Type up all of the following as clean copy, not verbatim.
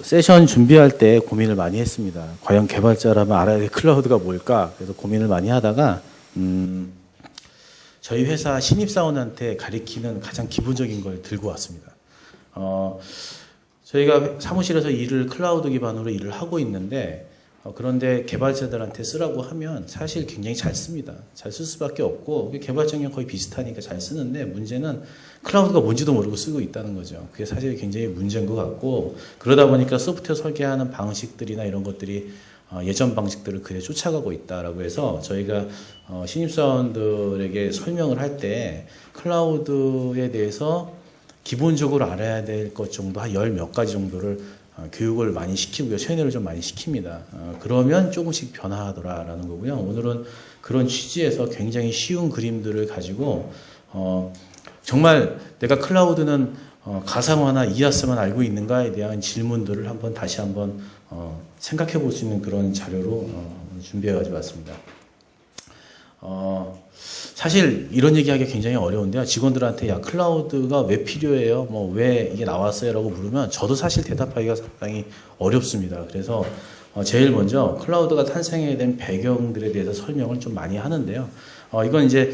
세션 준비할 때 고민을 많이 했습니다. 과연 개발자라면 알아야 될 클라우드가 뭘까? 그래서 고민을 많이 하다가 저희 회사 신입사원한테 가리키는 가장 기본적인 걸 들고 왔습니다. 저희가 사무실에서 클라우드 기반으로 일을 하고 있는데 그런데 개발자들한테 쓰라고 하면 사실 굉장히 잘 씁니다. 잘 쓸 수밖에 없고 개발자랑 거의 비슷하니까 잘 쓰는데 문제는 클라우드가 뭔지도 모르고 쓰고 있다는 거죠. 그게 사실 굉장히 문제인 것 같고 그러다 보니까 소프트웨어 설계하는 방식들이나 이런 것들이 예전 방식들을 그대로 쫓아가고 있다라고 해서 저희가 신입사원들에게 설명을 할 때 클라우드에 대해서 기본적으로 알아야 될 것 정도 한 열 몇 가지 정도를 교육을 많이 시키고요. 세뇌를 좀 많이 시킵니다. 그러면 조금씩 변화하더라라는 거고요. 오늘은 그런 취지에서 굉장히 쉬운 그림들을 가지고 정말 내가 클라우드는 가상화나 이아스만 알고 있는가에 대한 질문들을 다시 한번 생각해 볼 수 있는 그런 자료로 준비해 가지고 왔습니다. 사실 이런 얘기하기 굉장히 어려운데요. 직원들한테 야 클라우드가 왜 필요해요? 뭐 왜 이게 나왔어요? 라고 물으면 저도 사실 대답하기가 상당히 어렵습니다. 그래서 제일 먼저 클라우드가 탄생하게 된 배경들에 대해서 설명을 좀 많이 하는데요. 이건 이제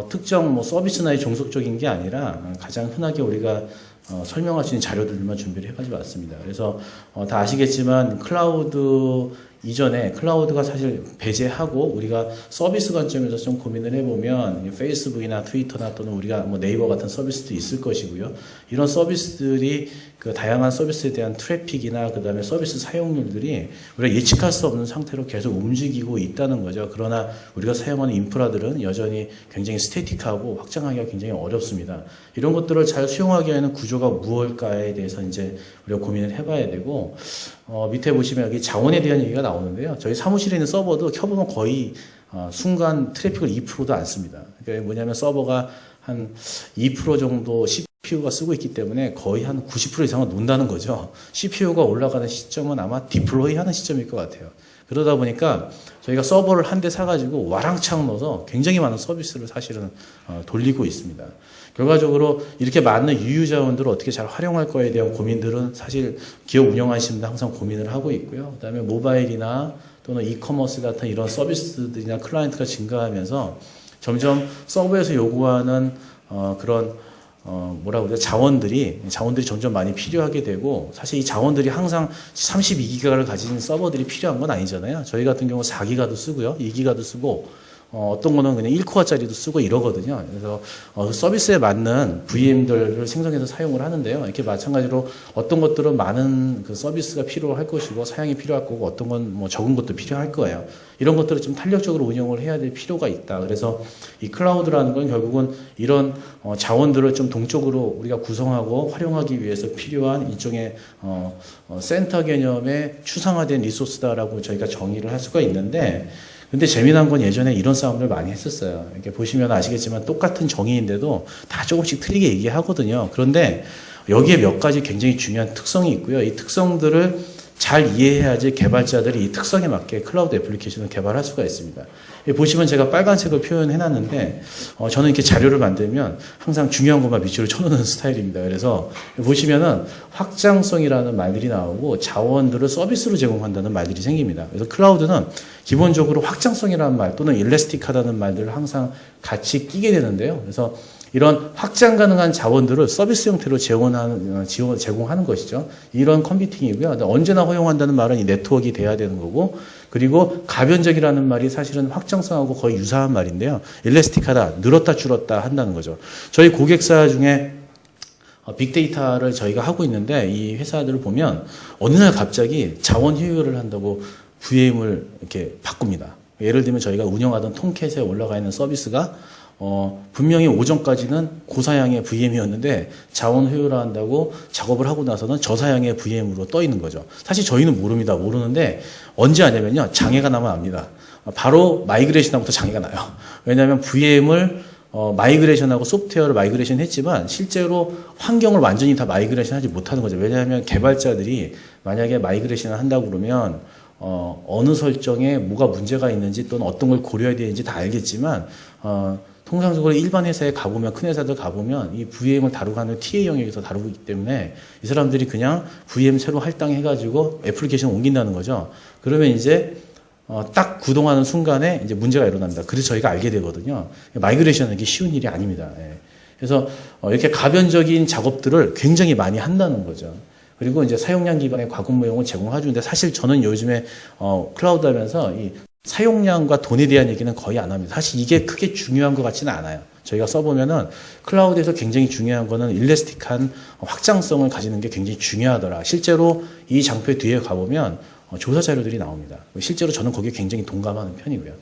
특정 서비스나 종속적인 게 아니라 가장 흔하게 우리가 설명할 수 있는 자료들만 준비를 해가지고 왔습니다. 그래서 다 아시겠지만 클라우드 이전에 클라우드가 사실 배제하고 우리가 서비스 관점에서 좀 고민을 해보면 페이스북이나 트위터나 또는 우리가 네이버 같은 서비스도 있을 것이고요. 이런 서비스들이 그 다양한 서비스에 대한 트래픽이나 그 다음에 서비스 사용률들이 우리가 예측할 수 없는 상태로 계속 움직이고 있다는 거죠. 그러나 우리가 사용하는 인프라들은 여전히 굉장히 스태틱하고 확장하기가 굉장히 어렵습니다. 이런 것들을 잘 수용하기 위한 구조가 무엇일까에 대해서 이제 우리가 고민을 해봐야 되고 밑에 보시면 여기 자원에 대한 얘기가 나오는데요. 저희 사무실에 있는 서버도 켜보면 거의 순간 트래픽을 2%도 안 씁니다. 그게 뭐냐면 서버가 한 2% 정도 CPU가 쓰고 있기 때문에 거의 한 90% 이상은 논다는 거죠. CPU가 올라가는 시점은 아마 디플로이 하는 시점일 것 같아요. 그러다 보니까 저희가 서버를 한 대 사가지고 와랑창 넣어서 굉장히 많은 서비스를 사실은 돌리고 있습니다. 결과적으로 이렇게 많은 유유 자원들을 어떻게 잘 활용할 거에 대한 고민들은 사실 기업 운영하시는 분들 항상 고민을 하고 있고요. 그다음에 모바일이나 또는 이커머스 같은 이런 서비스들이나 클라이언트가 증가하면서 점점 서버에서 요구하는 그런 자원들이 점점 많이 필요하게 되고 사실 이 자원들이 항상 32기가를 가진 서버들이 필요한 건 아니잖아요. 저희 같은 경우 4기가도 쓰고요. 2기가도 쓰고 어떤 거는 그냥 1코어짜리도 쓰고 이러거든요. 그래서 서비스에 맞는 VM들을 생성해서 사용을 하는데요. 이렇게 마찬가지로 어떤 것들은 많은 그 서비스가 필요할 것이고 사양이 필요할 거고 어떤 건 적은 것도 필요할 거예요. 이런 것들을 좀 탄력적으로 운영을 해야 될 필요가 있다. 그래서 이 클라우드라는 건 결국은 이런 자원들을 좀 동적으로 우리가 구성하고 활용하기 위해서 필요한 일종의 센터 개념의 추상화된 리소스다라고 저희가 정의를 할 수가 있는데 근데 재미난 건 예전에 이런 싸움을 많이 했었어요. 이렇게 보시면 아시겠지만 똑같은 정의인데도 다 조금씩 틀리게 얘기하거든요. 그런데 여기에 몇 가지 굉장히 중요한 특성이 있고요. 이 특성들을 잘 이해해야지 개발자들이 이 특성에 맞게 클라우드 애플리케이션을 개발할 수가 있습니다. 보시면 제가 빨간색을 표현해 놨는데 저는 이렇게 자료를 만들면 항상 중요한 것만 밑으로 쳐놓는 스타일입니다. 그래서 보시면은 확장성이라는 말들이 나오고 자원들을 서비스로 제공한다는 말들이 생깁니다. 그래서 클라우드는 기본적으로 확장성이라는 말 또는 일래스틱하다는 말들을 항상 같이 끼게 되는데요. 그래서 이런 확장 가능한 자원들을 서비스 형태로 제공하는 것이죠. 이런 컴퓨팅이고요. 언제나 허용한다는 말은 이 네트워크가 돼야 되는 거고, 그리고 가변적이라는 말이 사실은 확장성하고 거의 유사한 말인데요. 일래스틱하다, 늘었다 줄었다 한다는 거죠. 저희 고객사 중에 빅데이터를 저희가 하고 있는데 이 회사들을 보면 어느 날 갑자기 자원 효율을 한다고 VM을 이렇게 바꿉니다. 예를 들면 저희가 운영하던 톰캣에 올라가 있는 서비스가 분명히 오전까지는 고사양의 VM이었는데 자원 효율화한다고 작업을 하고 나서는 저사양의 VM으로 떠 있는 거죠. 사실 저희는 모릅니다. 모르는데 언제 하냐면요. 장애가 나면 압니다. 바로 마이그레이션하고부터 장애가 나요. 왜냐하면 VM을 마이그레이션하고 소프트웨어를 마이그레이션 했지만 실제로 환경을 완전히 다 마이그레이션 하지 못하는 거죠. 왜냐하면 개발자들이 만약에 마이그레이션을 한다고 그러면 어느 설정에 뭐가 문제가 있는지 또는 어떤 걸 고려해야 되는지 다 알겠지만 통상적으로 일반 회사에 가보면, 큰 회사들 가보면 이 VM을 다루고 하는 TA 영역에서 다루고 있기 때문에 이 사람들이 그냥 VM 새로 할당해가지고 애플리케이션 옮긴다는 거죠. 그러면 이제 딱 구동하는 순간에 이제 문제가 일어납니다. 그래서 저희가 알게 되거든요. 마이그레이션은 이게 쉬운 일이 아닙니다. 예. 그래서 이렇게 가변적인 작업들을 굉장히 많이 한다는 거죠. 그리고 이제 사용량 기반의 과금 모형을 제공해주는데 사실 저는 요즘에 클라우드 하면서 이 사용량과 돈에 대한 얘기는 거의 안 합니다. 사실 이게 크게 중요한 것 같지는 않아요. 저희가 써보면은 클라우드에서 굉장히 중요한 거는 일레스틱한 확장성을 가지는 게 굉장히 중요하더라. 실제로 이 장표 뒤에 가보면 조사 자료들이 나옵니다. 실제로 저는 거기에 굉장히 동감하는 편이고요.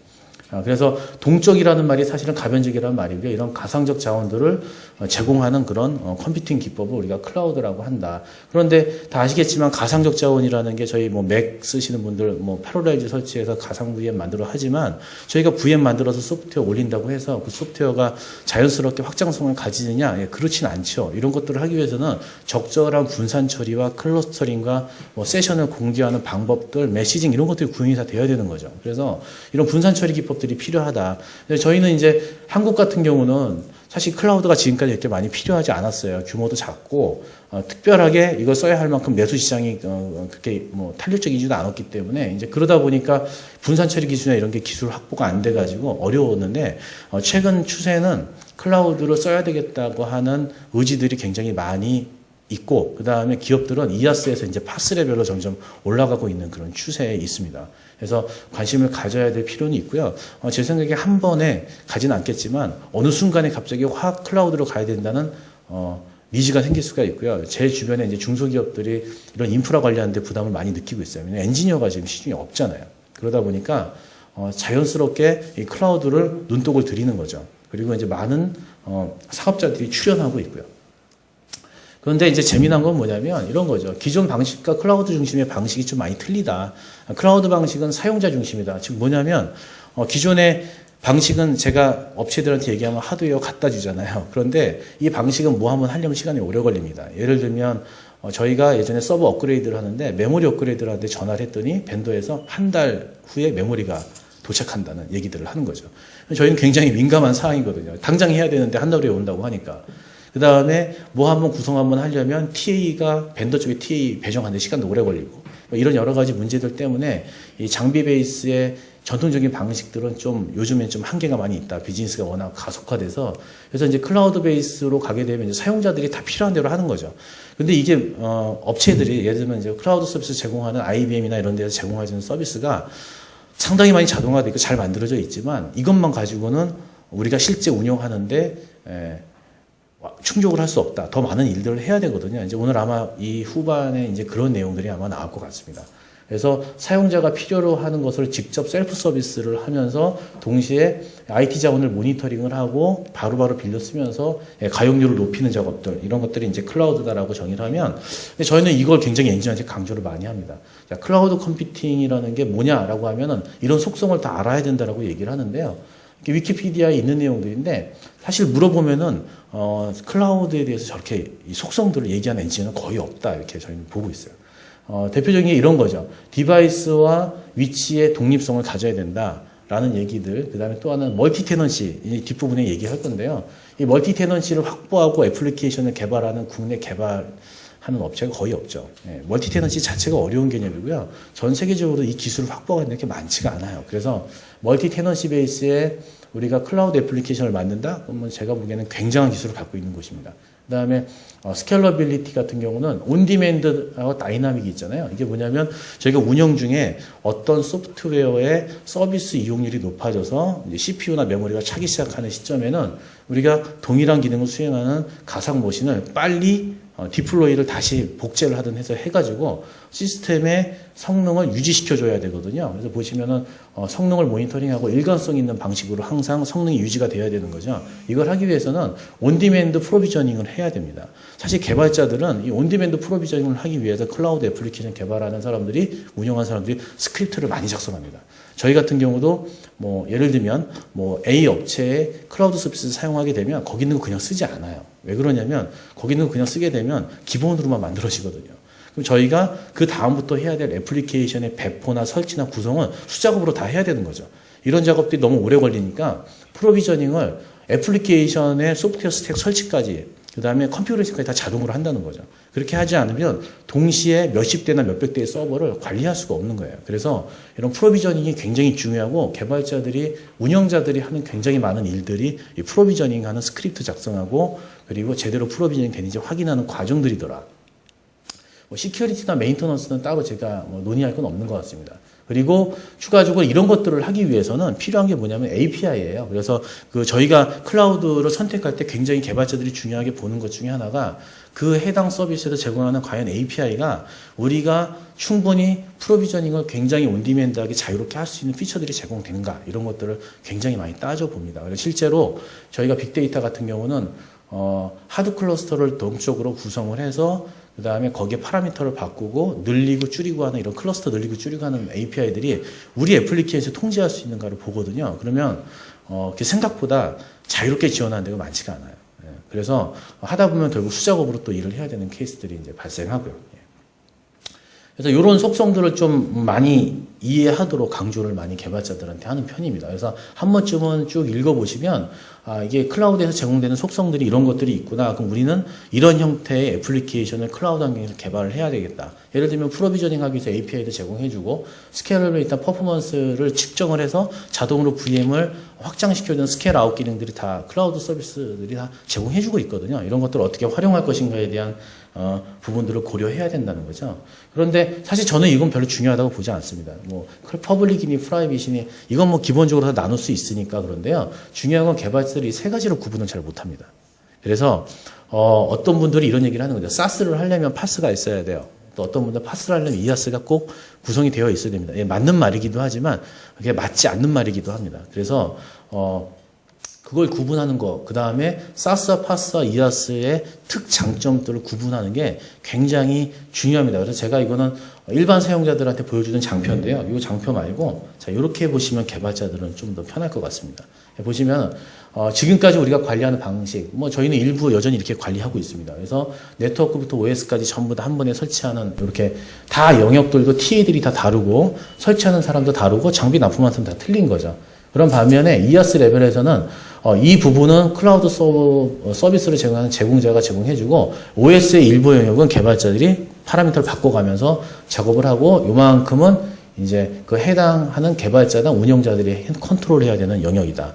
그래서 동적이라는 말이 사실은 가변적이라는 말이고요. 이런 가상적 자원들을 제공하는 그런 컴퓨팅 기법을 우리가 클라우드라고 한다. 그런데 다 아시겠지만 가상적 자원이라는 게 저희 뭐 맥 쓰시는 분들 뭐 패러렐즈 설치해서 가상 VM 만들어 하지만 저희가 VM 만들어서 소프트웨어 올린다고 해서 그 소프트웨어가 자연스럽게 확장성을 가지느냐? 예, 그렇진 않죠. 이런 것들을 하기 위해서는 적절한 분산 처리와 클러스터링과 뭐 세션을 공개하는 방법들, 메시징 이런 것들이 구현이 다 되어야 되는 거죠. 그래서 이런 분산 처리 기법 들이 필요하다. 저희는 이제 한국 같은 경우는 사실 클라우드가 지금까지 이렇게 많이 필요하지 않았어요. 규모도 작고 특별하게 이걸 써야 할 만큼 내수 시장이 그렇게 뭐 탄력적이지도 않았기 때문에 이제 그러다 보니까 분산 처리 기술이나 이런 게 기술 확보가 안 돼가지고 어려웠는데 최근 추세는 클라우드를 써야 되겠다고 하는 의지들이 굉장히 많이 있고 그 다음에 기업들은 이아스에서 이제 파스 레벨로 점점 올라가고 있는 그런 추세에 있습니다. 그래서 관심을 가져야 될 필요는 있고요. 제 생각에 한 번에 가지는 않겠지만 어느 순간에 갑자기 확 클라우드로 가야 된다는 니즈가 생길 수가 있고요. 제 주변에 이제 중소기업들이 이런 인프라 관리하는데 부담을 많이 느끼고 있어요. 왜냐하면 엔지니어가 지금 시중에 없잖아요. 그러다 보니까 자연스럽게 이 클라우드를 눈독을 들이는 거죠. 그리고 이제 많은 사업자들이 출연하고 있고요. 그런데 이제 재미난 건 뭐냐면 이런 거죠. 기존 방식과 클라우드 중심의 방식이 좀 많이 틀리다. 클라우드 방식은 사용자 중심이다. 즉 뭐냐면 기존의 방식은 제가 업체들한테 얘기하면 하드웨어 갖다 주잖아요. 그런데 이 방식은 뭐 한번 하려면 시간이 오래 걸립니다. 예를 들면 저희가 예전에 서버 업그레이드를 하는데 메모리 업그레이드를 하는데 전화를 했더니 벤더에서 한 달 후에 메모리가 도착한다는 얘기들을 하는 거죠. 저희는 굉장히 민감한 사항이거든요. 당장 해야 되는데 한 달 후에 온다고 하니까. 그 다음에 뭐 한번 구성 한번 하려면 TA가 벤더 쪽에 TA 배정하는데 시간도 오래 걸리고 이런 여러 가지 문제들 때문에 이 장비 베이스의 전통적인 방식들은 좀 요즘엔 좀 한계가 많이 있다. 비즈니스가 워낙 가속화돼서 그래서 이제 클라우드 베이스로 가게 되면 이제 사용자들이 다 필요한 대로 하는 거죠. 근데 이게 업체들이 예를 들면 이제 클라우드 서비스 제공하는 IBM이나 이런 데서 제공하는 서비스가 상당히 많이 자동화되고 잘 만들어져 있지만 이것만 가지고는 우리가 실제 운영하는데 충족을 할 수 없다. 더 많은 일들을 해야 되거든요. 이제 오늘 아마 이 후반에 이제 그런 내용들이 아마 나올 것 같습니다. 그래서 사용자가 필요로 하는 것을 직접 셀프 서비스를 하면서 동시에 IT 자원을 모니터링을 하고 바로바로 빌려 쓰면서 가용률을 높이는 작업들 이런 것들이 이제 클라우드다라고 정의를 하면 저희는 이걸 굉장히 엔지니어한테 강조를 많이 합니다. 자, 클라우드 컴퓨팅이라는 게 뭐냐라고 하면은 이런 속성을 다 알아야 된다라고 얘기를 하는데요. 위키피디아에 있는 내용들인데 사실 물어보면은 클라우드에 대해서 저렇게 이 속성들을 얘기하는 엔지니어는 거의 없다 이렇게 저희는 보고 있어요. 대표적인 게 이런 거죠. 디바이스와 위치의 독립성을 가져야 된다라는 얘기들. 그 다음에 또 하나는 멀티 테넌시 이 뒷부분에 얘기할 건데요. 이 멀티 테넌시를 확보하고 애플리케이션을 개발하는 국내 개발하는 업체가 거의 없죠. 멀티 테넌시 자체가 어려운 개념이고요. 전 세계적으로 이 기술을 확보하는 게 많지가 않아요. 그래서 멀티 테넌시 베이스에 우리가 클라우드 애플리케이션을 만든다? 그러면 제가 보기에는 굉장한 기술을 갖고 있는 곳입니다. 그 다음에 스케일러빌리티 같은 경우는 온디맨드하고 다이나믹이 있잖아요. 이게 뭐냐면 저희가 운영 중에 어떤 소프트웨어의 서비스 이용률이 높아져서 이제 CPU나 메모리가 차기 시작하는 시점에는 우리가 동일한 기능을 수행하는 가상 머신을 빨리 디플로이를 다시 복제를 하든 해서 해가지고 시스템의 성능을 유지시켜줘야 되거든요. 그래서 보시면은 성능을 모니터링하고 일관성 있는 방식으로 항상 성능이 유지가 돼야 되는 거죠. 이걸 하기 위해서는 온디맨드 프로비저닝을 해야 됩니다. 사실 개발자들은 이 온디맨드 프로비저닝을 하기 위해서 클라우드 애플리케이션 개발하는 사람들이 운영하는 사람들이 스크립트를 많이 작성합니다. 저희 같은 경우도 뭐 예를 들면 뭐 A 업체의 클라우드 서비스를 사용하게 되면 거기 있는 거 그냥 쓰지 않아요. 왜 그러냐면 거기 있는 거 그냥 쓰게 되면 기본으로만 만들어지거든요. 그럼 저희가 그 다음부터 해야 될 애플리케이션의 배포나 설치나 구성은 수작업으로 다 해야 되는 거죠. 이런 작업들이 너무 오래 걸리니까 프로비저닝을 애플리케이션의 소프트웨어 스택 설치까지, 그 다음에 컨피그레이션까지 다 자동으로 한다는 거죠. 그렇게 하지 않으면 동시에 몇십 대나 몇백 대의 서버를 관리할 수가 없는 거예요. 그래서 이런 프로비저닝이 굉장히 중요하고 개발자들이, 운영자들이 하는 굉장히 많은 일들이 이 프로비저닝 하는 스크립트 작성하고 그리고 제대로 프로비저닝 되는지 확인하는 과정들이더라. 시큐리티나 메인터넌스는 따로 제가 논의할 건 없는 것 같습니다. 그리고 추가적으로 이런 것들을 하기 위해서는 필요한 게 뭐냐면 API예요. 그래서 저희가 클라우드를 선택할 때 굉장히 개발자들이 중요하게 보는 것 중에 하나가 그 해당 서비스에서 제공하는 과연 API가 우리가 충분히 프로비저닝을 굉장히 온디맨드하게 자유롭게 할 수 있는 피처들이 제공되는가, 이런 것들을 굉장히 많이 따져봅니다. 그래서 실제로 저희가 빅데이터 같은 경우는 하드 클러스터를 동적으로 구성을 해서 그 다음에 거기에 파라미터를 바꾸고 늘리고 줄이고 하는 이런 클러스터 늘리고 줄이고 하는 API들이 우리 애플리케이션에서 통제할 수 있는가를 보거든요. 그러면 그게 생각보다 자유롭게 지원하는 데가 많지가 않아요. 예. 그래서 하다 보면 결국 수작업으로 또 일을 해야 되는 케이스들이 이제 발생하고요. 예. 그래서 이런 속성들을 좀 많이 이해하도록 강조를 많이 개발자들한테 하는 편입니다. 그래서 한 번쯤은 쭉 읽어보시면 이게 클라우드에서 제공되는 속성들이 이런 것들이 있구나. 그럼 우리는 이런 형태의 애플리케이션을 클라우드 환경에서 개발을 해야 되겠다. 예를 들면 프로비저닝 하기 위해서 API도 제공해주고 스케일러빌리티 퍼포먼스를 측정을 해서 자동으로 VM을 확장시켜주는 스케일 아웃 기능들이 다 클라우드 서비스들이 다 제공해주고 있거든요. 이런 것들을 어떻게 활용할 것인가에 대한 부분들을 고려해야 된다는 거죠. 그런데 사실 저는 이건 별로 중요하다고 보지 않습니다. 퍼블릭이니 프라이빗이니 이건 기본적으로 다 나눌 수 있으니까. 그런데요, 중요한 건 개발자들이 세 가지로 구분을 잘 못합니다. 그래서 어떤 분들이 이런 얘기를 하는 거죠. 사스를 하려면 파스가 있어야 돼요. 또 어떤 분들은 파스를 하려면 이아스가 꼭 구성이 되어 있어야 됩니다. 예, 맞는 말이기도 하지만 그게 맞지 않는 말이기도 합니다. 그래서 그걸 구분하는 거, 그 다음에 사스와 파스와 이아스의 특장점들을 구분하는 게 굉장히 중요합니다. 그래서 제가 이거는 일반 사용자들한테 보여주는 장표인데요. 이 장표 말고, 자, 이렇게 보시면 개발자들은 좀 더 편할 것 같습니다. 보시면, 지금까지 우리가 관리하는 방식, 저희는 일부 여전히 이렇게 관리하고 있습니다. 그래서 네트워크부터 OS까지 전부 다 한 번에 설치하는, 이렇게 다 영역들도 TA들이 다 다르고, 설치하는 사람도 다르고, 장비 납품하는 사람 다 틀린 거죠. 그런 반면에 이아스 레벨에서는 이 부분은 클라우드 서비스를 제공하는 제공자가 제공해주고 OS의 일부 영역은 개발자들이 파라미터를 바꿔가면서 작업을 하고 요만큼은 이제 그 해당하는 개발자나 운영자들이 컨트롤해야 되는 영역이다.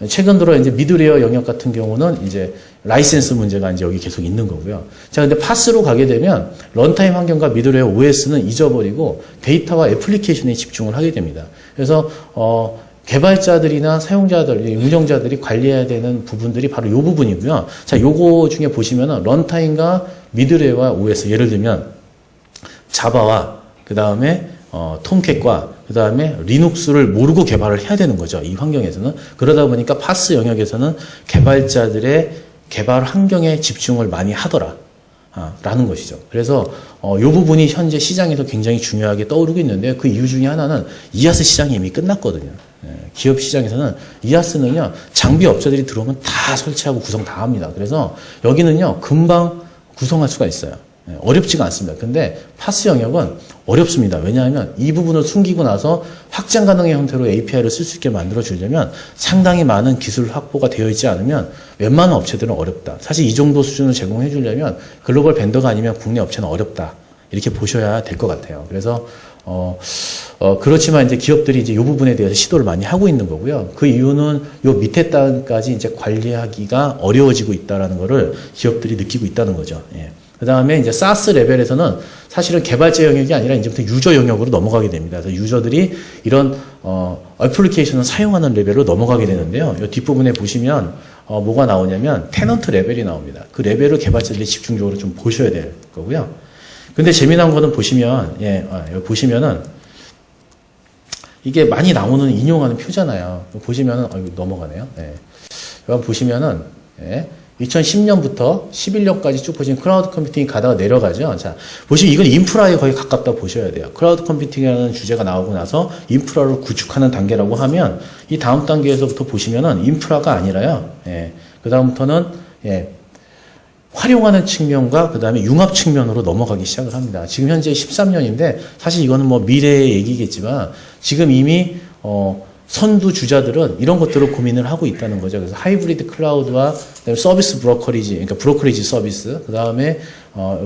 최근 들어 이제 미드웨어 영역 같은 경우는 이제 라이센스 문제가 이제 여기 계속 있는 거고요. 자, 근데 파스로 가게 되면 런타임 환경과 미드웨어 OS는 잊어버리고 데이터와 애플리케이션에 집중을 하게 됩니다. 그래서 개발자들이나 사용자들, 운영자들이 관리해야 되는 부분들이 바로 이 부분이고요. 자, 요거 중에 보시면은 런타임과 미드웨어와 OS, 예를 들면 자바와 그 다음에 톰캣과 그 다음에 리눅스를 모르고 개발을 해야 되는 거죠. 이 환경에서는. 그러다 보니까 파스 영역에서는 개발자들의 개발 환경에 집중을 많이 하더라. 라는 것이죠. 그래서 이 부분이 현재 시장에서 굉장히 중요하게 떠오르고 있는데 그 이유 중에 하나는 이아스 시장이 이미 끝났거든요. 기업 시장에서는 이아스는요, 장비 업체들이 들어오면 다 설치하고 구성 다 합니다. 그래서 여기는요, 금방 구성할 수가 있어요. 어렵지가 않습니다. 근데 파스 영역은 어렵습니다. 왜냐하면 이 부분을 숨기고 나서 확장 가능의 형태로 API를 쓸 수 있게 만들어 주려면 상당히 많은 기술 확보가 되어 있지 않으면 웬만한 업체들은 어렵다. 사실 이 정도 수준을 제공해 주려면 글로벌 벤더가 아니면 국내 업체는 어렵다. 이렇게 보셔야 될 것 같아요. 그래서 그렇지만 이제 기업들이 이제 이 부분에 대해서 시도를 많이 하고 있는 거고요. 그 이유는 요 밑에 단까지 이제 관리하기가 어려워지고 있다라는 거를 기업들이 느끼고 있다는 거죠. 예. 그 다음에 이제 사스 레벨에서는 사실은 개발자 영역이 아니라 이제부터 유저 영역으로 넘어가게 됩니다. 그래서 유저들이 이런 애플리케이션을 사용하는 레벨로 넘어가게 되는데요. 이 뒷부분에 보시면 뭐가 나오냐면 테넌트 레벨이 나옵니다. 그 레벨을 개발자들이 집중적으로 좀 보셔야 될 거고요. 근데 재미난 거는 보시면 여기 보시면은 이게 많이 나오는 인용하는 표잖아요. 보시면은 이거 넘어가네요. 여기 보시면은 2010년부터 11년까지 쭉 보시면 클라우드 컴퓨팅이 가다가 내려가죠. 자, 보시면 이건 인프라에 거의 가깝다고 보셔야 돼요. 클라우드 컴퓨팅이라는 주제가 나오고 나서 인프라를 구축하는 단계라고 하면 이 다음 단계에서부터 보시면은 인프라가 아니라요. 그 다음부터는 활용하는 측면과 그 다음에 융합 측면으로 넘어가기 시작을 합니다. 지금 현재 13년인데 사실 이거는 뭐 미래의 얘기겠지만 지금 이미 선두 주자들은 이런 것들을 고민을 하고 있다는 거죠. 그래서 하이브리드 클라우드와 그다음에 서비스 브로커리지, 그러니까 브로커리지 서비스, 그 다음에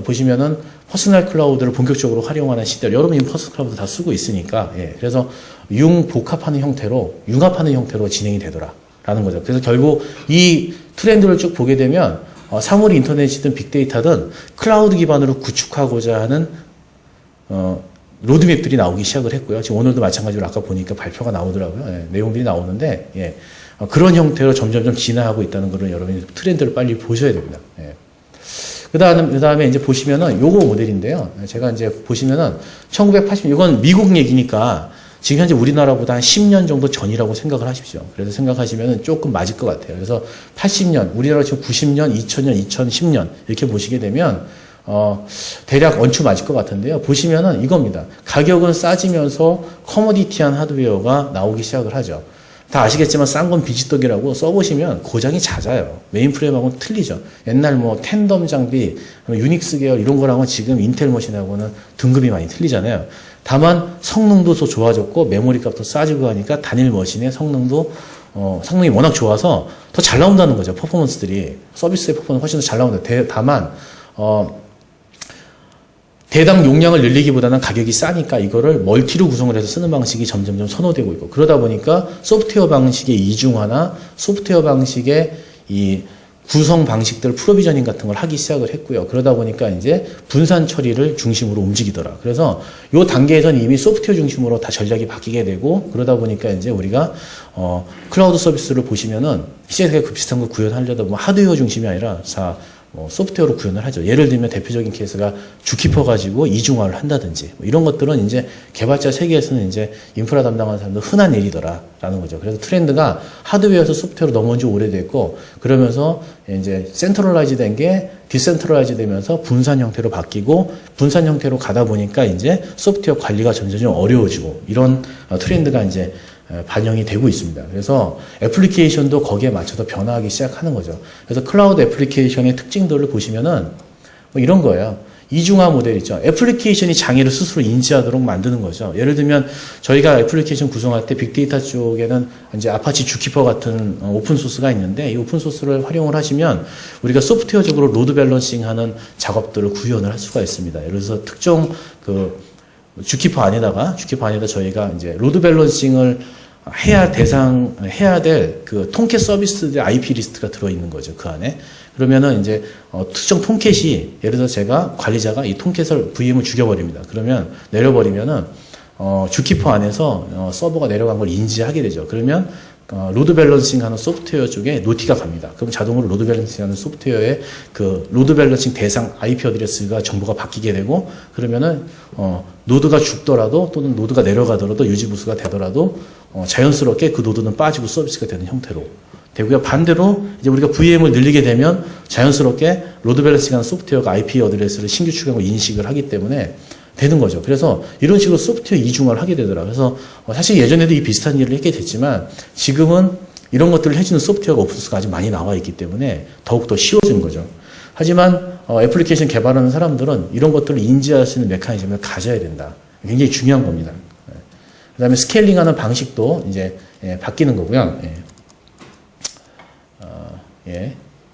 보시면은 퍼스널 클라우드를 본격적으로 활용하는 시대. 여러분이 퍼스널 클라우드 다 쓰고 있으니까, 예. 그래서 융합하는 형태로 진행이 되더라라는 거죠. 그래서 결국 이 트렌드를 쭉 보게 되면 사물 인터넷이든 빅데이터든 클라우드 기반으로 구축하고자 하는 로드맵들이 나오기 시작을 했고요. 지금 오늘도 마찬가지로 아까 보니까 발표가 나오더라고요. 예, 내용들이 나오는데, 예, 그런 형태로 점점점 진화하고 있다는 거를 여러분이 트렌드를 빨리 보셔야 됩니다. 예. 그 다음에 이제 보시면은 요거 모델인데요. 제가 이제 보시면은 1980, 이건 미국 얘기니까 지금 현재 우리나라보다 한 10년 정도 전이라고 생각을 하십시오. 그래서 생각하시면은 조금 맞을 것 같아요. 그래서 80년, 우리나라 지금 90년, 2000년, 2010년 이렇게 보시게 되면 대략 얼추 맞을 것 같은데요. 보시면은 이겁니다. 가격은 싸지면서 커머디티한 하드웨어가 나오기 시작을 하죠. 다 아시겠지만 싼 건 비지떡이라고 써보시면 고장이 잦아요. 메인프레임하고는 틀리죠. 옛날 뭐 텐덤 장비, 유닉스 계열 이런 거랑은 지금 인텔 머신하고는 등급이 많이 틀리잖아요. 다만 성능도 더 좋아졌고 메모리 값도 싸지고 하니까 단일 머신의 성능이 워낙 좋아서 더 잘 나온다는 거죠. 퍼포먼스들이. 서비스의 퍼포먼스 훨씬 더 잘 나온다. 다만 대당 용량을 늘리기보다는 가격이 싸니까 이거를 멀티로 구성을 해서 쓰는 방식이 점점점 선호되고 있고, 그러다 보니까 소프트웨어 방식의 이중화나 소프트웨어 방식의 이 구성 방식들 프로비저닝 같은 걸 하기 시작을 했고요. 그러다 보니까 이제 분산 처리를 중심으로 움직이더라. 그래서 이 단계에서는 이미 소프트웨어 중심으로 다 전략이 바뀌게 되고, 그러다 보니까 이제 우리가 클라우드 서비스를 보시면은 시제가 그 비슷한 거 구현하려다 보면 하드웨어 중심이 아니라 소프트웨어로 구현을 하죠. 예를 들면 대표적인 케이스가 주키퍼 가지고 이중화를 한다든지, 이런 것들은 이제 개발자 세계에서는 이제 인프라 담당하는 사람들 흔한 일이더라라는 거죠. 그래서 트렌드가 하드웨어에서 소프트웨어로 넘어온 지 오래됐고, 그러면서 이제 센트럴라이즈 된 게 디센트럴라이즈 되면서 분산 형태로 바뀌고, 분산 형태로 가다 보니까 이제 소프트웨어 관리가 점점 어려워지고, 이런 트렌드가 이제 반영이 되고 있습니다. 그래서 애플리케이션도 거기에 맞춰서 변화하기 시작하는 거죠. 그래서 클라우드 애플리케이션의 특징들을 보시면은 뭐 이런 거예요. 이중화 모델 있죠. 애플리케이션이 장애를 스스로 인지하도록 만드는 거죠. 예를 들면 저희가 애플리케이션 구성할 때 빅데이터 쪽에는 이제 아파치 주키퍼 같은 오픈 소스가 있는데, 이 오픈 소스를 활용을 하시면 우리가 소프트웨어적으로 로드 밸런싱 하는 작업들을 구현을 할 수가 있습니다. 예를 들어서 특정 주키퍼 안에다가 저희가 이제 로드 밸런싱을 해야 될 그 통캣 서비스들 IP 리스트가 들어있는 거죠. 그 안에. 그러면은 이제, 특정 통캣이, 예를 들어서 관리자가 이 통캣을 VM을 죽여버립니다. 그러면, 내려버리면은, 주키퍼 안에서 서버가 내려간 걸 인지하게 되죠. 그러면, 로드 밸런싱 하는 소프트웨어 쪽에 노티가 갑니다. 그럼 자동으로 로드 밸런싱 하는 소프트웨어의 그 로드 밸런싱 대상 IP 어드레스가 정보가 바뀌게 되고, 그러면은, 노드가 죽더라도 또는 노드가 내려가더라도 유지 보수가 되더라도, 자연스럽게 그 노드는 빠지고 서비스가 되는 형태로 되고요. 반대로 이제 우리가 VM을 늘리게 되면 자연스럽게 로드 밸런싱 하는 소프트웨어가 IP 어드레스를 신규 출력을 인식을 하기 때문에 되는 거죠. 그래서 이런 식으로 소프트웨어 이중화를 하게 되더라고요. 그래서 사실 예전에도 이 비슷한 일을 했게 됐지만 지금은 이런 것들을 해주는 소프트웨어가 오픈소스가 아주 많이 나와 있기 때문에 더욱더 쉬워지는 거죠. 하지만 애플리케이션 개발하는 사람들은 이런 것들을 인지할 수 있는 메커니즘을 가져야 된다. 굉장히 중요한 겁니다. 그 다음에 스케일링하는 방식도 이제 바뀌는 거고요.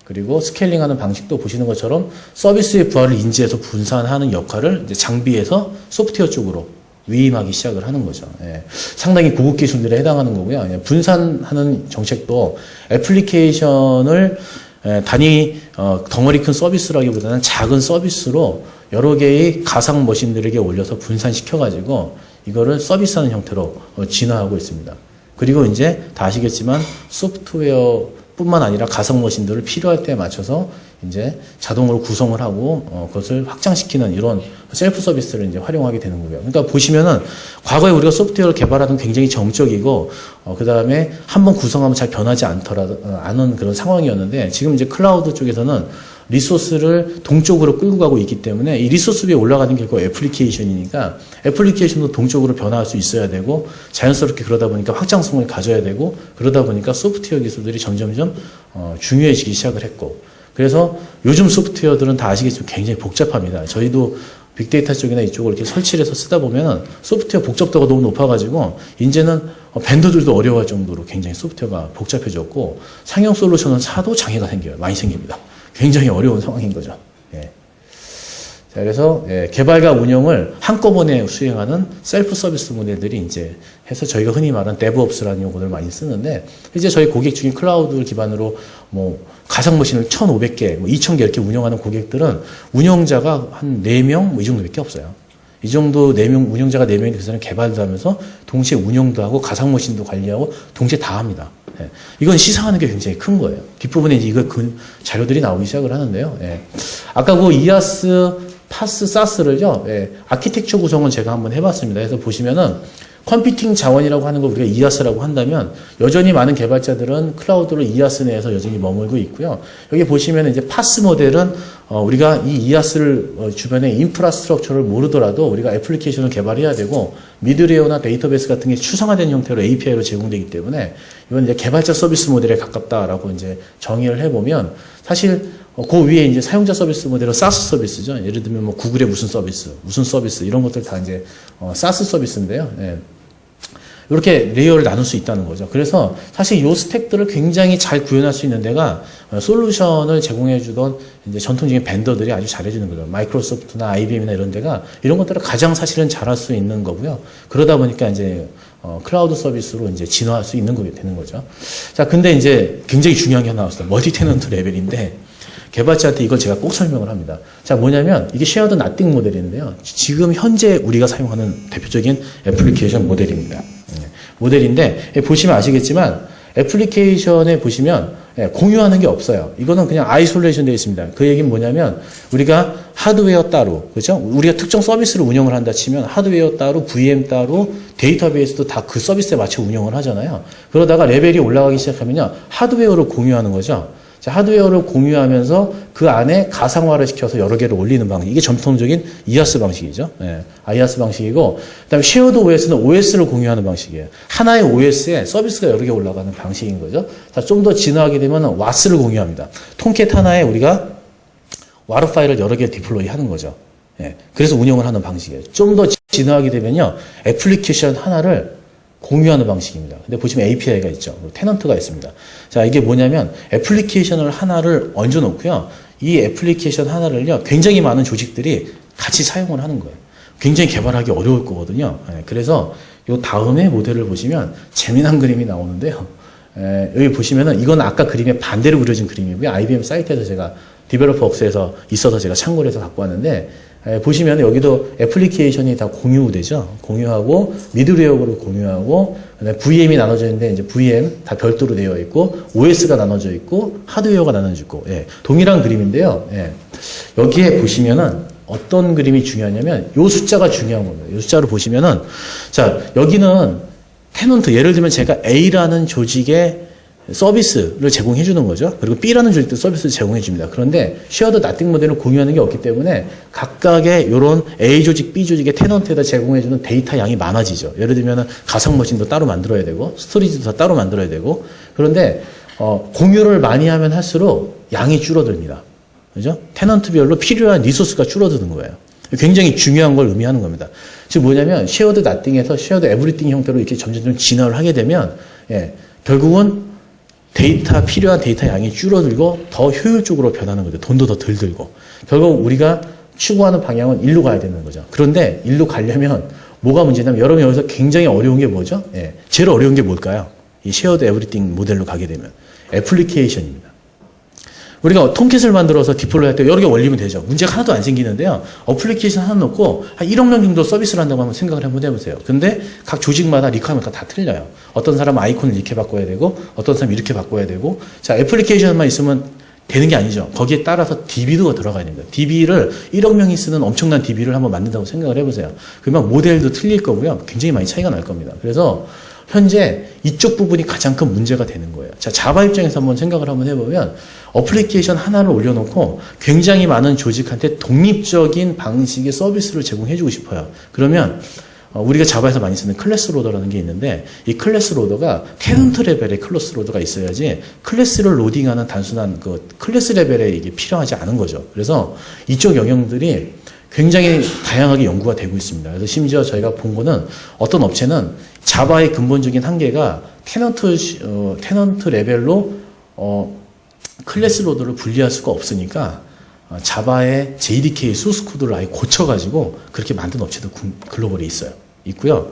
그리고 스케일링하는 방식도 보시는 것처럼 서비스의 부하를 인지해서 분산하는 역할을 이제 장비에서 소프트웨어 쪽으로 위임하기 시작을 하는 거죠. 상당히 고급 기술들에 해당하는 거고요. 분산하는 정책도 애플리케이션을 단위 덩어리 큰 서비스라기보다는 작은 서비스로 여러 개의 가상 머신들에게 올려서 분산시켜가지고 이거를 서비스하는 형태로 진화하고 있습니다. 그리고 이제 다 아시겠지만 소프트웨어뿐만 아니라 가상 머신들을 필요할 때에 맞춰서 이제 자동으로 구성을 하고 그것을 확장시키는 이런 셀프 서비스를 이제 활용하게 되는 거고요. 그러니까 보시면은 과거에 우리가 소프트웨어를 개발하던 굉장히 정적이고 그 다음에 한번 구성하면 잘 변하지 않은 그런 상황이었는데, 지금 이제 클라우드 쪽에서는 리소스를 동쪽으로 끌고 가고 있기 때문에 이 리소스 위에 올라가는 게 결국 애플리케이션이니까 애플리케이션도 동쪽으로 변화할 수 있어야 되고, 자연스럽게 그러다 보니까 확장성을 가져야 되고, 그러다 보니까 소프트웨어 기술들이 점점점 중요해지기 시작을 했고, 그래서 요즘 소프트웨어들은 다 아시겠지만 굉장히 복잡합니다. 저희도 빅데이터 쪽이나 이쪽을 이렇게 설치를 해서 쓰다 보면은 소프트웨어 복잡도가 너무 높아가지고 이제는 벤더들도 어려워할 정도로 굉장히 소프트웨어가 복잡해졌고 상용 솔루션은 사도 장애가 생겨요. 많이 생깁니다. 굉장히 어려운 상황인 거죠. 예. 자, 그래서 개발과 운영을 한꺼번에 수행하는 셀프 서비스 모델들이 이제 해서 저희가 흔히 말하는 DevOps라는 용어를 많이 쓰는데 이제 저희 고객 중에 클라우드 기반으로 뭐 가상 머신을 1,500개, 뭐 2,000개 이렇게 운영하는 고객들은 운영자가 한 4명 뭐 이 정도밖에 없어요. 이 정도 4명, 운영자가 4명이 돼서는 개발도 하면서 동시에 운영도 하고 가상 머신도 관리하고 동시에 다 합니다. 예. 이건 시사하는 게 굉장히 큰 거예요. 뒷부분에 이제 이거 자료들이 나오기 시작을 하는데요. 예. 아까 그 이아스, 파스, 사스를요, 예. 아키텍처 구성은 제가 한번 해봤습니다. 그래서 보시면은 컴퓨팅 자원이라고 하는 걸 우리가 이아스라고 한다면 여전히 많은 개발자들은 클라우드로 이아스 내에서 여전히 머물고 있고요. 여기 보시면 이제 파스 모델은 우리가 이 이아스를 주변에 인프라스트럭처를 모르더라도 우리가 애플리케이션을 개발해야 되고 미드레어나 데이터베이스 같은 게 추상화된 형태로 API로 제공되기 때문에 이건 이제 개발자 서비스 모델에 가깝다라고 이제 정의를 해보면 사실 그 위에 이제 사용자 서비스 모델은 사스 서비스죠. 예를 들면 뭐 구글의 무슨 서비스 이런 것들 다 이제 사스 서비스인데요. 예. 이렇게 레이어를 나눌 수 있다는 거죠. 그래서 사실 이 스택들을 굉장히 잘 구현할 수 있는 데가 솔루션을 제공해주던 이제 전통적인 벤더들이 아주 잘해주는 거죠. 마이크로소프트나 IBM이나 이런 데가 이런 것들을 가장 사실은 잘할 수 있는 거고요. 그러다 보니까 이제 클라우드 서비스로 이제 진화할 수 있는 거게 되는 거죠. 자, 근데 이제 굉장히 중요한 게 하나 나왔어요. 멀티 테넌트 레벨인데 개발자한테 이걸 제가 꼭 설명을 합니다. 자, 뭐냐면 이게 쉐어드 나띵 모델인데요. 지금 현재 우리가 사용하는 대표적인 애플리케이션 모델입니다. 모델인데 보시면 아시겠지만 애플리케이션에 보시면 공유하는 게 없어요. 이거는 그냥 아이솔레이션 되어 있습니다. 그 얘기는 뭐냐면 우리가 하드웨어 따로, 그렇죠? 우리가 특정 서비스를 운영을 한다 치면 하드웨어 따로, VM 따로, 데이터베이스도 다 그 서비스에 맞춰 운영을 하잖아요. 그러다가 레벨이 올라가기 시작하면요, 하드웨어를 공유하는 거죠. 자, 하드웨어를 공유하면서 그 안에 가상화를 시켜서 여러 개를 올리는 방식. 이게 전통적인 이아스 방식이죠. 예, 이아스 방식이고, 그 다음에 쉐어드 OS는 OS를 공유하는 방식이에요. 하나의 OS에 서비스가 여러 개 올라가는 방식인 거죠. 자, 좀 더 진화하게 되면 와스를 공유합니다. 통캣 하나에 우리가 와르 파일을 여러 개 디플로이 하는 거죠. 예, 그래서 운영을 하는 방식이에요. 좀 더 진화하게 되면요, 애플리케이션 하나를 공유하는 방식입니다. 근데 보시면 API가 있죠. 테넌트가 있습니다. 자, 이게 뭐냐면 애플리케이션을 하나를 얹어 놓고요. 이 애플리케이션 하나를요, 굉장히 많은 조직들이 같이 사용을 하는 거예요. 굉장히 개발하기 어려울 거거든요. 그래서 요 다음에 모델을 보시면 재미난 그림이 나오는데요. 여기 보시면은 이건 아까 그림의 반대로 그려진 그림이고요. IBM 사이트에서 제가 디벨로퍼 업스에서 있어서 제가 참고를 해서 갖고 왔는데, 보시면 여기도 애플리케이션이 다 공유되죠. 공유하고 미드웨어를 공유하고 VM이 나눠져 있는데 이제 VM 다 별도로 되어 있고 OS가 나눠져 있고 하드웨어가 나눠져 있고, 예, 동일한 그림인데요. 예, 여기에 보시면은 어떤 그림이 중요하냐면 요 숫자가 중요한 겁니다. 요 숫자를 보시면은 자, 여기는 테넌트, 예를 들면 제가 A라는 조직의 서비스를 제공해 주는 거죠. 그리고 B라는 조직도 서비스를 제공해 줍니다. 그런데 쉐어드 나띵 모델을 공유하는 게 없기 때문에 각각의 이런 A 조직, B 조직의 테넌트에다 제공해 주는 데이터 양이 많아지죠. 예를 들면 가상 머신도 따로 만들어야 되고 스토리지도 다 따로 만들어야 되고, 그런데 공유를 많이 하면 할수록 양이 줄어듭니다. 그죠? 테넌트별로 필요한 리소스가 줄어드는 거예요. 굉장히 중요한 걸 의미하는 겁니다. 즉 뭐냐면 쉐어드 나띵에서 쉐어드 에브리띵 형태로 이렇게 점점 진화를 하게 되면, 예, 결국은 필요한 데이터 양이 줄어들고 더 효율적으로 변하는 거죠. 돈도 더 덜 들고. 결국 우리가 추구하는 방향은 일로 가야 되는 거죠. 그런데 일로 가려면 뭐가 문제냐면 여러분 여기서 굉장히 어려운 게 뭐죠? 예, 제일 어려운 게 뭘까요? 이 쉐어드 에브리띵 모델로 가게 되면 애플리케이션입니다. 우리가 통캣을 만들어서 디플로이 할 때 여러 개 올리면 되죠. 문제가 하나도 안 생기는데요. 어플리케이션 하나 놓고 한 1억 명 정도 서비스를 한다고 한번 생각을 한번 해보세요. 근데 각 조직마다 리퀘어먼트가 다 틀려요. 어떤 사람은 아이콘을 이렇게 바꿔야 되고 어떤 사람은 이렇게 바꿔야 되고, 자, 애플리케이션만 있으면 되는 게 아니죠. 거기에 따라서 DB도 들어가야 됩니다. DB를 1억 명이 쓰는 엄청난 DB를 한번 만든다고 생각을 해보세요. 그러면 모델도 틀릴 거고요. 굉장히 많이 차이가 날 겁니다. 그래서 현재 이쪽 부분이 가장 큰 문제가 되는 거예요. 자, 자바 입장에서 한번 생각을 한번 해보면 어플리케이션 하나를 올려놓고 굉장히 많은 조직한테 독립적인 방식의 서비스를 제공해주고 싶어요. 그러면 우리가 자바에서 많이 쓰는 클래스 로더라는 게 있는데 이 클래스 로더가 테넌트 레벨의 클래스 로더가 있어야지 클래스를 로딩하는 단순한 그 클래스 레벨에 이게 필요하지 않은 거죠. 그래서 이쪽 영역들이 굉장히 다양하게 연구가 되고 있습니다. 그래서 심지어 저희가 본 거는 어떤 업체는 자바의 근본적인 한계가 테넌트 레벨로 클래스 로드를 분리할 수가 없으니까 자바의 JDK 소스 코드를 아예 고쳐가지고 그렇게 만든 업체도 글로벌에 있고요.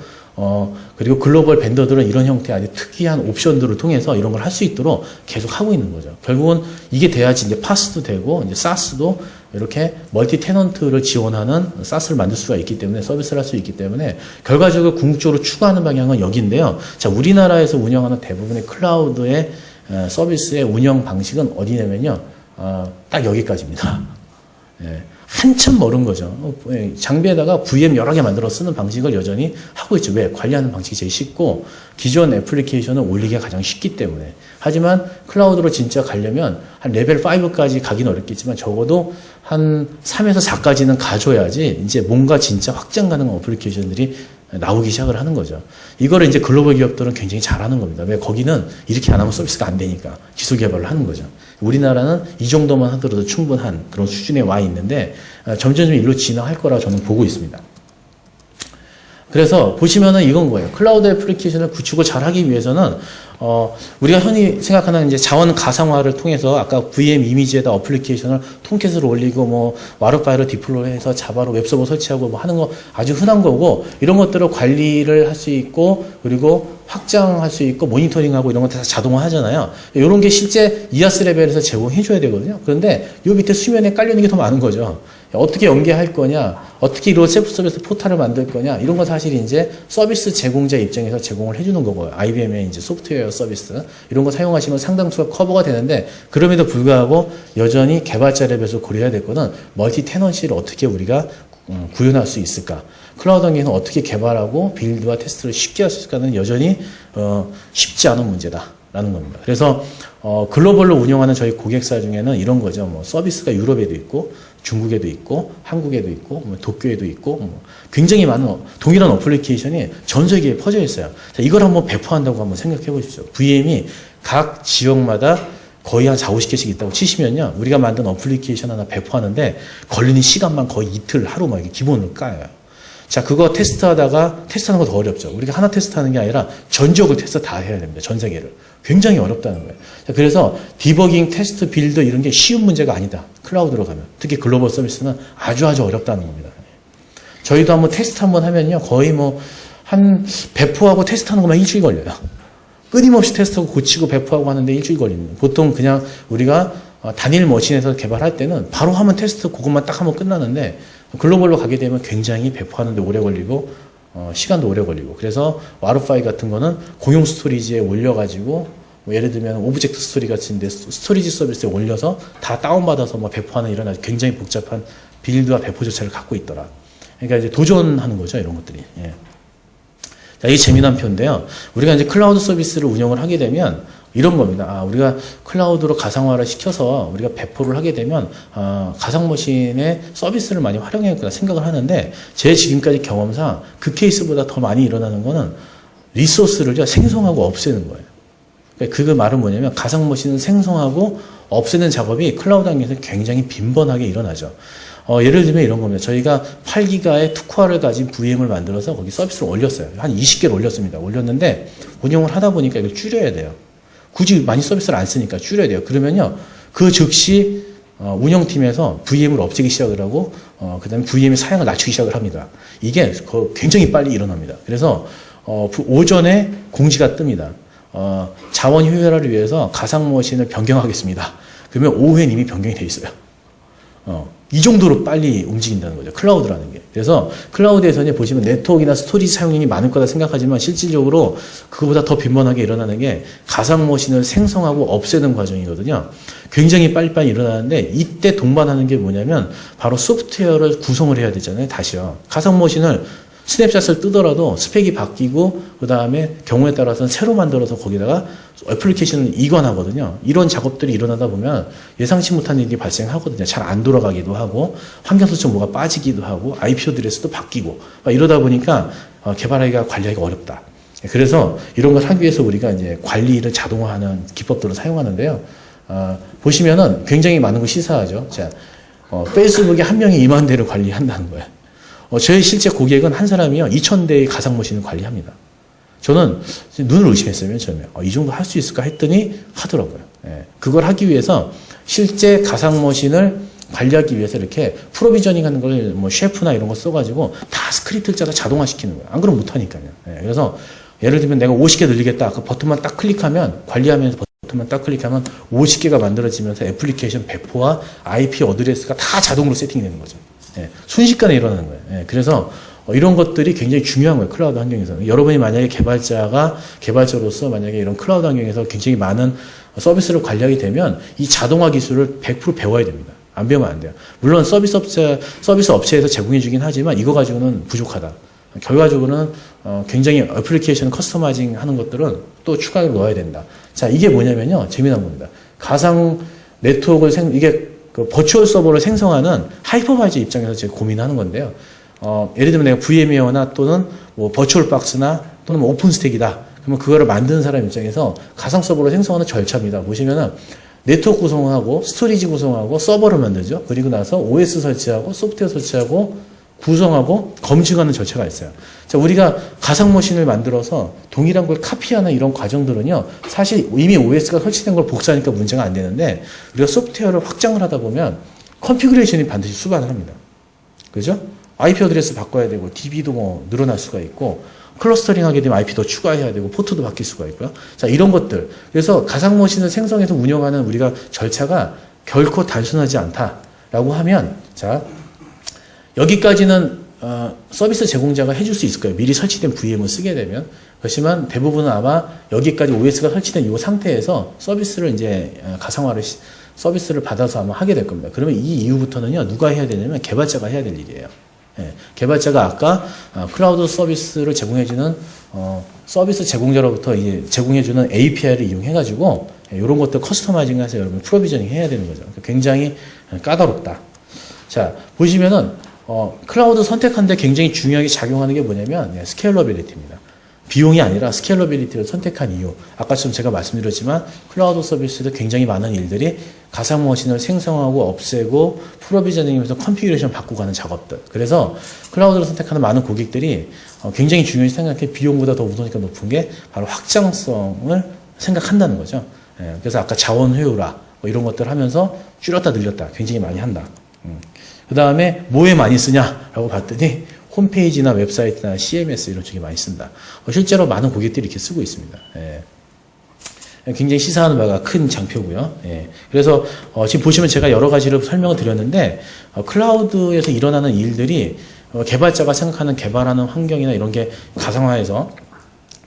그리고 글로벌 벤더들은 이런 형태의 아주 특이한 옵션들을 통해서 이런 걸 할 수 있도록 계속 하고 있는 거죠. 결국은 이게 돼야지 이제 파스도 되고, 이제 사스도 이렇게 멀티 테넌트를 지원하는 사스를 만들 수가 있기 때문에, 서비스를 할 수 있기 때문에, 결과적으로 궁극적으로 추구하는 방향은 여기인데요. 자, 우리나라에서 운영하는 대부분의 클라우드의 서비스의 운영 방식은 어디냐면요. 딱 여기까지입니다. 예. 한참 멀은 거죠. 장비에다가 VM 여러 개 만들어 쓰는 방식을 여전히 하고 있죠. 왜? 관리하는 방식이 제일 쉽고 기존 애플리케이션을 올리기가 가장 쉽기 때문에. 하지만 클라우드로 진짜 가려면 한 레벨 5까지 가긴 어렵겠지만 적어도 한 3에서 4까지는 가줘야지 이제 뭔가 진짜 확장 가능한 어플리케이션들이 나오기 시작을 하는 거죠. 이거를 이제 글로벌 기업들은 굉장히 잘하는 겁니다. 왜? 거기는 이렇게 안 하면 서비스가 안 되니까 기술 개발을 하는 거죠. 우리나라는 이 정도만 하더라도 충분한 그런 수준에 와 있는데 점점 일로 진화할 거라 저는 보고 있습니다. 그래서 보시면은 이건 거예요. 클라우드 애플리케이션을 구축을 잘 하기 위해서는 우리가 흔히 생각하는 이제 자원 가상화를 통해서 아까 VM 이미지에다 어플리케이션을 톰캣으로 올리고 뭐 와르파이로 디플로이해서 자바로 웹서버 설치하고 뭐 하는 거 아주 흔한 거고 이런 것들을 관리를 할 수 있고 그리고 확장할 수 있고 모니터링하고 이런 거 다 자동화 하잖아요. 이런 게 실제 이아스 레벨에서 제공해 줘야 되거든요. 그런데 요 밑에 수면에 깔려 있는 게 더 많은 거죠. 어떻게 연계할 거냐, 어떻게 이런 셀프 서비스 포탈을 만들 거냐, 이런 건 사실 이제 서비스 제공자 입장에서 제공을 해주는 거고요. IBM의 이제 소프트웨어 서비스 이런 거 사용하시면 상당수가 커버가 되는데 그럼에도 불구하고 여전히 개발자 랩에서 고려해야 될 거는 멀티 테넌시를 어떻게 우리가 구현할 수 있을까? 클라우드 환경에서 어떻게 개발하고 빌드와 테스트를 쉽게 할 수 있을까는 여전히 쉽지 않은 문제다라는 겁니다. 그래서 글로벌로 운영하는 저희 고객사 중에는 이런 거죠. 뭐 서비스가 유럽에도 있고 중국에도 있고 한국에도 있고 뭐 도쿄에도 있고 뭐 굉장히 많은 동일한 어플리케이션이 전 세계에 퍼져 있어요. 자, 이걸 한번 배포한다고 한번 생각해 보십시오. VM이 각 지역마다 거의 한 4, 50개씩 있다고 치시면요. 우리가 만든 어플리케이션 하나 배포하는데 걸리는 시간만 거의 이틀, 하루 막 이렇게 기본으로 까요. 자, 그거 테스트하다가 테스트하는 거 더 어렵죠. 우리가 하나 테스트하는 게 아니라 전 지역을 테스트 다 해야 됩니다. 전 세계를. 굉장히 어렵다는 거예요. 자, 그래서 디버깅, 테스트, 빌드 이런 게 쉬운 문제가 아니다. 클라우드로 가면. 특히 글로벌 서비스는 아주 어렵다는 겁니다. 저희도 한번 테스트 한번 하면요. 거의 뭐 한 배포하고 테스트하는 것만 일주일 걸려요. 끊임없이 테스트하고 고치고 배포하고 하는데 일주일 걸립니다. 보통 그냥 우리가 단일 머신에서 개발할 때는 바로 하면 테스트 그것만 딱 하면 끝나는데 글로벌로 가게 되면 굉장히 배포하는데 오래 걸리고 시간도 오래 걸리고 그래서 와르파이 같은 거는 공용 스토리지에 올려가지고 뭐 예를 들면 오브젝트 스토리 같은데 스토리지 서비스에 올려서 다 다운받아서 뭐 배포하는 이런 아주 굉장히 복잡한 빌드와 배포 절차를 갖고 있더라. 그러니까 이제 도전하는 거죠 이런 것들이. 예. 자, 이게 재미난 표인데요. 우리가 이제 클라우드 서비스를 운영을 하게 되면 이런 겁니다. 아, 우리가 클라우드로 가상화를 시켜서 우리가 배포를 하게 되면 가상머신의 서비스를 많이 활용해야겠구나 생각을 하는데 제 지금까지 경험상 그 케이스보다 더 많이 일어나는 거는 리소스를 생성하고 없애는 거예요. 그러니까 그 말은 뭐냐면 가상머신을 생성하고 없애는 작업이 클라우드 환경에서 굉장히 빈번하게 일어나죠. 예를 들면 이런 겁니다. 저희가 8기가의 특화를 가진 VM을 만들어서 거기 서비스를 올렸어요. 한 20개를 올렸습니다. 올렸는데 운영을 하다 보니까 이걸 줄여야 돼요. 굳이 많이 서비스를 안 쓰니까 줄여야 돼요. 그러면요, 그 즉시 운영팀에서 VM을 없애기 시작을 하고 그 다음에 VM의 사양을 낮추기 시작을 합니다. 이게 굉장히 빨리 일어납니다. 그래서 오전에 공지가 뜹니다. 자원 효율화를 위해서 가상머신을 변경하겠습니다. 그러면 오후엔 이미 변경이 돼 있어요. 이 정도로 빨리 움직인다는 거죠. 클라우드라는 게. 그래서 클라우드에서는 보시면 네트워크나 스토리지 사용량이 많을 거다 생각하지만 실질적으로 그거보다 더 빈번하게 일어나는 게 가상머신을 생성하고 없애는 과정이거든요. 굉장히 빨리빨리 일어나는데 이때 동반하는 게 뭐냐면 바로 소프트웨어를 구성을 해야 되잖아요. 다시요. 가상머신을 스냅샷을 뜨더라도 스펙이 바뀌고 그 다음에 경우에 따라서는 새로 만들어서 거기다가 애플리케이션을 이관하거든요. 이런 작업들이 일어나다 보면 예상치 못한 일이 발생하거든요. 잘 안 돌아가기도 하고 환경 설정 뭐가 빠지기도 하고 IP 어드레스도 바뀌고 이러다 보니까 개발하기가 관리하기가 어렵다. 그래서 이런 걸 하기 위해서 우리가 이제 관리를 자동화하는 기법들을 사용하는데요. 보시면은 굉장히 많은 걸 시사하죠. 자, 페이스북에 한 명이 2만 대를 관리한다는 거예요. 저희 실제 고객은 한 사람이요, 2,000대의 가상머신을 관리합니다. 저는 눈을 의심했어요, 처음에. 이 정도 할 수 있을까 했더니 하더라고요. 예. 그걸 하기 위해서 실제 가상머신을 관리하기 위해서 이렇게 프로비저닝 하는 걸 뭐 셰프나 이런 거 써가지고 다 스크립트를 짜서 자동화시키는 거예요. 안 그러면 못하니까요. 예. 그래서 예를 들면 내가 50개 늘리겠다. 그 버튼만 딱 클릭하면, 관리하면서 버튼만 딱 클릭하면 50개가 만들어지면서 애플리케이션 배포와 IP 어드레스가 다 자동으로 세팅이 되는 거죠. 예. 순식간에 일어나는 거예요. 예. 그래서 이런 것들이 굉장히 중요한 거예요. 클라우드 환경에서. 여러분이 만약에 개발자로서 만약에 이런 클라우드 환경에서 굉장히 많은 서비스를 관리하게 되면 이 자동화 기술을 100% 배워야 됩니다. 안 배우면 안 돼요. 물론 서비스 업체에서 제공해 주긴 하지만 이거 가지고는 부족하다. 결과적으로는 굉장히 애플리케이션 커스터마이징 하는 것들은 또 추가로 넣어야 된다. 자, 이게 뭐냐면요. 재미난 겁니다. 가상 네트워크를 이게 그 버추얼 서버를 생성하는 하이퍼바이저 입장에서 제가 고민하는 건데요. 예를 들면 내가 VM웨어나 또는 뭐 버추얼 박스나 또는 뭐 오픈 스택이다. 그러면 그거를 만드는 사람 입장에서 가상 서버를 생성하는 절차입니다. 보시면은 네트워크 구성하고 스토리지 구성하고 서버를 만들죠. 그리고 나서 OS 설치하고 소프트웨어 설치하고 구성하고 검증하는 절차가 있어요. 자, 우리가 가상 머신을 만들어서 동일한 걸 카피하는 이런 과정들은요, 사실 이미 OS가 설치된 걸 복사하니까 문제가 안 되는데, 우리가 소프트웨어를 확장을 하다 보면 컨피그레이션이 반드시 수반을 합니다. 그죠? IP 어드레스 바꿔야 되고, DB도 뭐 늘어날 수가 있고, 클러스터링 하게 되면 IP 더 추가해야 되고, 포트도 바뀔 수가 있고요. 자, 이런 것들. 그래서 가상 머신을 생성해서 운영하는 우리가 절차가 결코 단순하지 않다라고 하면, 자, 여기까지는 서비스 제공자가 해줄 수 있을 거예요. 미리 설치된 VM을 쓰게 되면. 그렇지만 대부분은 아마 여기까지 OS가 설치된 이 상태에서 서비스를 이제 서비스를 받아서 아마 하게 될 겁니다. 그러면 이 이후부터는요, 누가 해야 되냐면 개발자가 해야 될 일이에요. 예, 개발자가 아까 클라우드 서비스를 제공해주는 서비스 제공자로부터 이제 제공해주는 API를 이용해가지고 이런 것들 커스터마이징해서 여러분 프로비저닝 해야 되는 거죠. 굉장히 까다롭다. 자, 보시면은 클라우드 선택하는데 굉장히 중요하게 작용하는 게 뭐냐면 스케일러빌리티입니다. 비용이 아니라 스케일러빌리티를 선택한 이유. 아까처럼 제가 말씀드렸지만 클라우드 서비스도 굉장히 많은 일들이 가상 머신을 생성하고 없애고 프로비저닝하면서 컨피그레이션 바꾸고 가는 작업들. 그래서 클라우드를 선택하는 많은 고객들이 굉장히 중요히 생각해 비용보다 더 우선이니까 높은 게 바로 확장성을 생각한다는 거죠. 예, 그래서 아까 자원 효율화 뭐 이런 것들 하면서 줄였다 늘렸다 굉장히 많이 한다. 그 다음에 뭐에 많이 쓰냐라고 봤더니 홈페이지나 웹사이트나 CMS 이런 쪽에 많이 쓴다. 실제로 많은 고객들이 이렇게 쓰고 있습니다. 예. 굉장히 시사하는 바가 큰 장표고요. 예. 그래서 지금 보시면 제가 여러 가지로 설명을 드렸는데 클라우드에서 일어나는 일들이 개발자가 생각하는 개발하는 환경이나 이런 게 가상화해서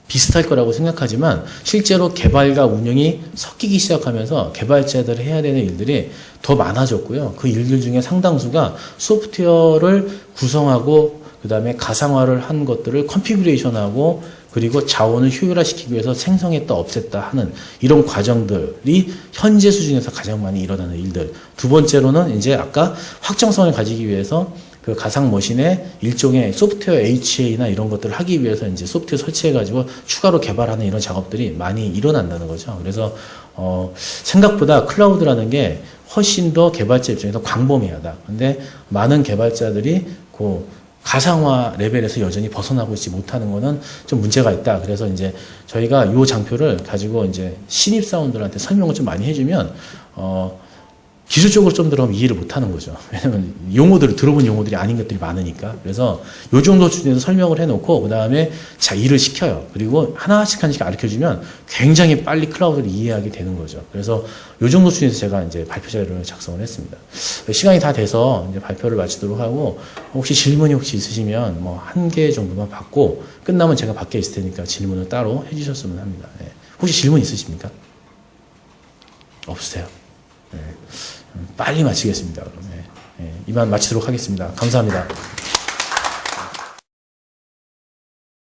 비슷할 거라고 생각하지만 실제로 개발과 운영이 섞이기 시작하면서 개발자들이 해야 되는 일들이 더 많아졌고요. 그 일들 중에 상당수가 소프트웨어를 구성하고 그 다음에 가상화를 한 것들을 컨피그레이션하고 그리고 자원을 효율화시키기 위해서 생성했다 없앴다 하는 이런 과정들이 현재 수준에서 가장 많이 일어나는 일들. 두 번째로는 이제 아까 확정성을 가지기 위해서 그 가상 머신에 일종의 소프트웨어 HA나 이런 것들을 하기 위해서 이제 소프트웨어 설치해가지고 추가로 개발하는 이런 작업들이 많이 일어난다는 거죠. 그래서 생각보다 클라우드라는 게 훨씬 더 개발자 입장에서 광범위하다. 근데 많은 개발자들이 그 가상화 레벨에서 여전히 벗어나고 있지 못하는 거는 좀 문제가 있다. 그래서 이제 저희가 이 장표를 가지고 이제 신입사원들한테 설명을 좀 많이 해주면 기술적으로 좀 들어가면 이해를 못 하는 거죠. 왜냐면 들어본 용어들이 아닌 것들이 많으니까. 그래서 요 정도 수준에서 설명을 해놓고, 그 다음에 자, 일을 시켜요. 그리고 하나씩 가르쳐주면 굉장히 빨리 클라우드를 이해하게 되는 거죠. 그래서 요 정도 수준에서 제가 이제 발표 자료를 작성을 했습니다. 시간이 다 돼서 이제 발표를 마치도록 하고, 혹시 질문이 있으시면 뭐 한 개 정도만 받고, 끝나면 제가 밖에 있을 테니까 질문을 따로 해주셨으면 합니다. 네. 혹시 질문 있으십니까? 없으세요? 네. 빨리 마치겠습니다. 그럼. 이만 마치도록 하겠습니다. 감사합니다.